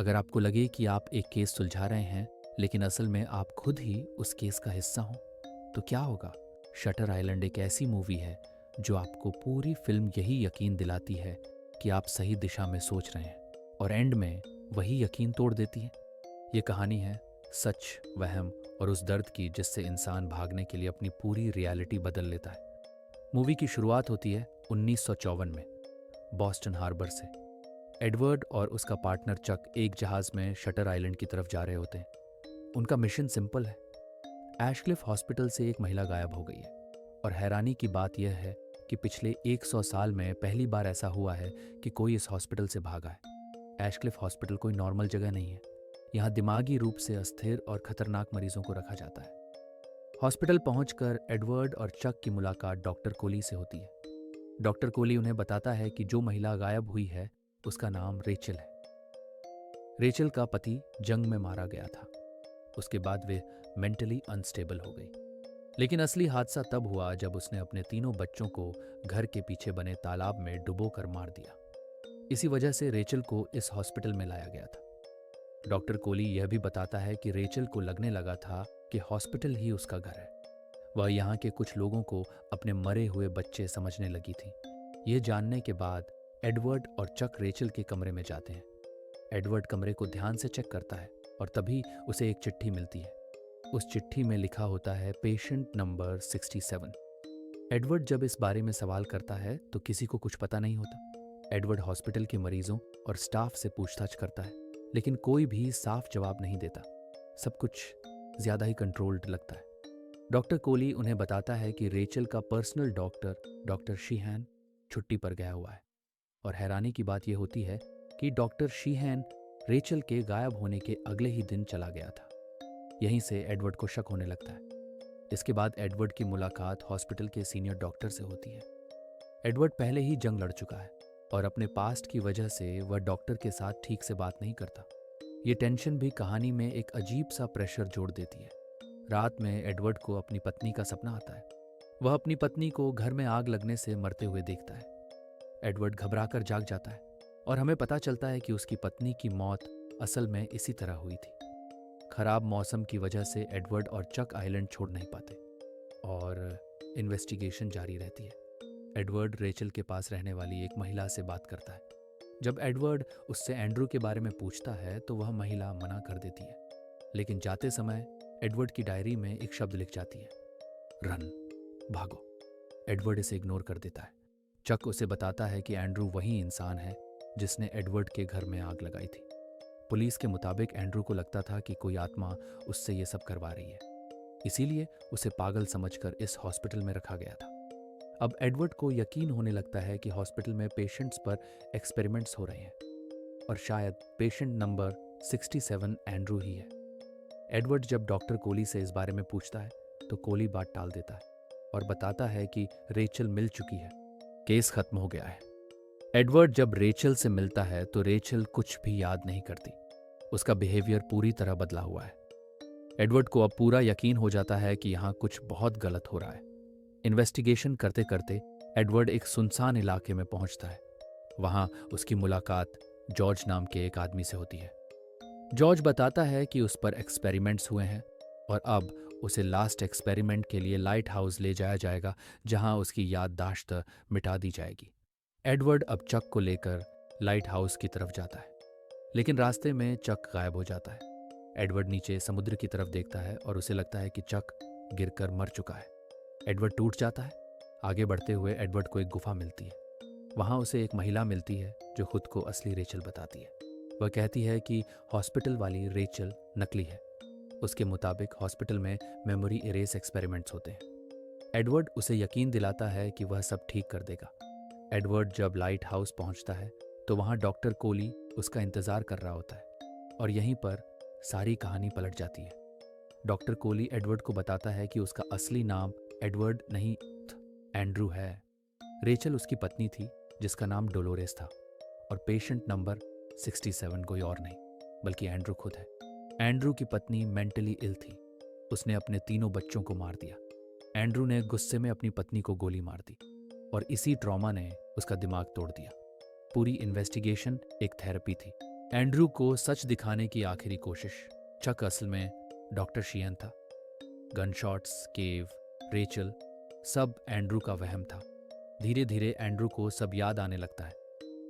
अगर आपको लगे कि आप एक केस सुलझा रहे हैं लेकिन असल में आप खुद ही उस केस का हिस्सा हो, तो क्या होगा? शटर आइलैंड एक ऐसी मूवी है जो आपको पूरी फिल्म यही यकीन दिलाती है कि आप सही दिशा में सोच रहे हैं, और एंड में वही यकीन तोड़ देती है। ये कहानी है सच, वहम और उस दर्द की जिससे इंसान भागने के लिए अपनी पूरी रियलिटी बदल लेता है। मूवी की शुरुआत होती है 1954 में, बॉस्टन हार्बर से। एडवर्ड और उसका पार्टनर चक एक जहाज में शटर आइलैंड की तरफ जा रहे होते हैं। उनका मिशन सिंपल है। एशक्लिफ हॉस्पिटल से एक महिला गायब हो गई है, और हैरानी की बात यह है कि पिछले 100 साल में पहली बार ऐसा हुआ है कि कोई इस हॉस्पिटल से भागा है। एशक्लिफ हॉस्पिटल कोई नॉर्मल जगह नहीं है। यहाँ दिमागी रूप से अस्थिर और खतरनाक मरीजों को रखा जाता है। हॉस्पिटल पहुंचकर एडवर्ड और चक की मुलाकात डॉक्टर कोली से होती है। डॉक्टर कोली उन्हें बताता है कि जो महिला गायब हुई है उसका नाम रेचल है। रेचल का पति जंग में मारा गया था। उसके बाद वे मेंटली अनस्टेबल हो गई। लेकिन असली हादसा तब हुआ जब उसने अपने तीनों बच्चों को घर के पीछे बने तालाब में डुबो कर मार दिया। इसी वजह से रेचल को इस हॉस्पिटल में लाया गया था। डॉक्टर कोली यह भी बताता है कि रेचल को लगने लगा था कि हॉस्पिटल ही उसका घर है। वह यहाँ के कुछ लोगों को अपने मरे हुए बच्चे समझने लगी थी। यह जानने के बाद एडवर्ड और चक रेचल के कमरे में जाते हैं। एडवर्ड कमरे को ध्यान से चेक करता है और तभी उसे एक चिट्ठी मिलती है। उस चिट्ठी में लिखा होता है पेशेंट नंबर 67। एडवर्ड जब इस बारे में सवाल करता है तो किसी को कुछ पता नहीं होता। एडवर्ड हॉस्पिटल के मरीजों और स्टाफ से पूछताछ करता है, लेकिन कोई भी साफ जवाब नहीं देता। सब कुछ ज्यादा ही कंट्रोल्ड लगता है। डॉक्टर कोली उन्हें बताता है कि रेचल का पर्सनल डॉक्टर शीहैन छुट्टी पर गया हुआ है। और हैरानी की बात यह होती है कि डॉक्टर शीहैन रेचल के गायब होने के अगले ही दिन चला गया था। यहीं से एडवर्ड को शक होने लगता है। इसके बाद एडवर्ड की मुलाकात हॉस्पिटल के सीनियर डॉक्टर से होती है। एडवर्ड पहले ही जंग लड़ चुका है और अपने पास्ट की वजह से वह डॉक्टर के साथ ठीक से बात नहीं करता। ये टेंशन भी कहानी में एक अजीब सा प्रेशर जोड़ देती है। रात में एडवर्ड को अपनी पत्नी का सपना आता है। वह अपनी पत्नी को घर में आग लगने से मरते हुए देखता है। एडवर्ड घबराकर जाग जाता है और हमें पता चलता है कि उसकी पत्नी की मौत असल में इसी तरह हुई थी। खराब मौसम की वजह से एडवर्ड और चक आइलैंड छोड़ नहीं पाते और इन्वेस्टिगेशन जारी रहती है। एडवर्ड रेचल के पास रहने वाली एक महिला से बात करता है। जब एडवर्ड उससे एंड्रू के बारे में पूछता है तो वह महिला मना कर देती है, लेकिन जाते समय एडवर्ड की डायरी में एक शब्द लिख जाती है, रन, भागो। एडवर्ड इसे इग्नोर कर देता है। चक उसे बताता है कि एंड्रू वही इंसान है जिसने एडवर्ड के घर में आग लगाई थी। पुलिस के मुताबिक एंड्रू को लगता था कि कोई आत्मा उससे ये सब करवा रही है, इसीलिए उसे पागल समझकर इस हॉस्पिटल में रखा गया था। अब एडवर्ड को यकीन होने लगता है कि हॉस्पिटल में पेशेंट्स पर एक्सपेरिमेंट्स हो रहे हैं और शायद पेशेंट नंबर 67 एंड्रू ही है। एडवर्ड जब डॉक्टर कोली से इस बारे में पूछता है तो कोली बात टाल देता है और बताता है कि रेचल मिल चुकी है, केस खत्म हो गया है। एडवर्ड जब रेचल से मिलता है तो रेचल कुछ भी याद नहीं करती। उसका बिहेवियर पूरी तरह बदला हुआ है। एडवर्ड को अब पूरा यकीन हो जाता है कि यहाँ कुछ बहुत गलत हो रहा है। इन्वेस्टिगेशन करते करते एडवर्ड एक सुनसान इलाके में पहुंचता है। वहां उसकी मुलाकात जॉर्ज नाम के एक आदमी से होती है। जॉर्ज बताता है कि उस पर एक्सपेरिमेंट्स हुए हैं और अब उसे लास्ट एक्सपेरिमेंट के लिए लाइट हाउस ले जाया जाएगा, जहां उसकी याददाश्त मिटा दी जाएगी। एडवर्ड अब चक को लेकर लाइट हाउस की तरफ जाता है, लेकिन रास्ते में चक गायब हो जाता है। एडवर्ड नीचे समुद्र की तरफ देखता है और उसे लगता है कि चक गिरकर मर चुका है। एडवर्ड टूट जाता है। आगे बढ़ते हुए एडवर्ड को एक गुफा मिलती है। वहां उसे एक महिला मिलती है जो खुद को असली रेचल बताती है। वह कहती है कि हॉस्पिटल वाली रेचल नकली है। उसके मुताबिक हॉस्पिटल में मेमोरी इरेज एक्सपेरिमेंट्स होते हैं। एडवर्ड उसे यकीन दिलाता है कि वह सब ठीक कर देगा। एडवर्ड जब लाइट हाउस पहुंचता है तो वहां डॉक्टर कोली उसका इंतजार कर रहा होता है और यहीं पर सारी कहानी पलट जाती है। डॉक्टर कोली एडवर्ड को बताता है कि उसका असली नाम एडवर्ड नहीं, एंड्रू है। रेचल उसकी पत्नी थी जिसका नाम डोलोरेस था, और पेशेंट नंबर 67 कोई और नहीं बल्कि एंड्रू खुद है। एंड्रू की पत्नी मेंटली इल थी। उसने अपने तीनों बच्चों को मार दिया। एंड्रू ने गुस्से में अपनी पत्नी को गोली मार दी और इसी ट्रॉमा ने उसका दिमाग तोड़ दिया। पूरी इन्वेस्टिगेशन एक थेरेपी थी। एंड्रू को सच दिखाने की आखिरी कोशिश। चक असल में डॉक्टर शियन था। गनशॉट्स, केव, रेचल, सब एंड्रू का वहम था। धीरे धीरे एंड्रू को सब याद आने लगता है।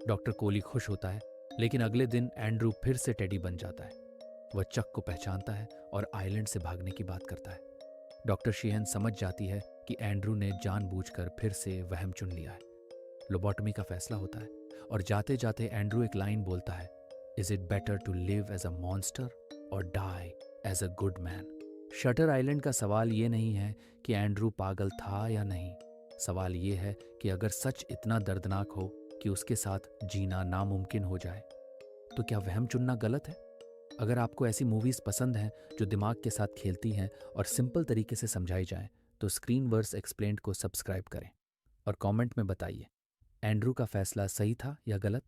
डॉक्टर कोली खुश होता है, लेकिन अगले दिन एंड्रू फिर से टेडी बन जाता है। वह चक को पहचानता है और आइलैंड से भागने की बात करता है। डॉक्टर शीहन समझ जाती है कि एंड्रू ने जानबूझकर फिर से वहम चुन लिया है। लोबोटमी का फैसला होता है और जाते जाते एंड्रू एक लाइन बोलता है, is it better to live as a monster और die as a good man. Shutter Island का सवाल ये नहीं है कि एंड्रू पागल था या नहीं। सवाल ये है कि अगर सच इतना दर्दनाक हो कि उसके साथ जीना नामुमकिन हो जाए, तो क्या वहम चुनना गलत है? अगर आपको ऐसी मूवीज़ पसंद हैं जो दिमाग के साथ खेलती हैं और सिंपल तरीके से समझाई जाएं, तो स्क्रीन वर्स एक्सप्लेन्ड को सब्सक्राइब करें और कमेंट में बताइए, एंड्रू का फैसला सही था या गलत?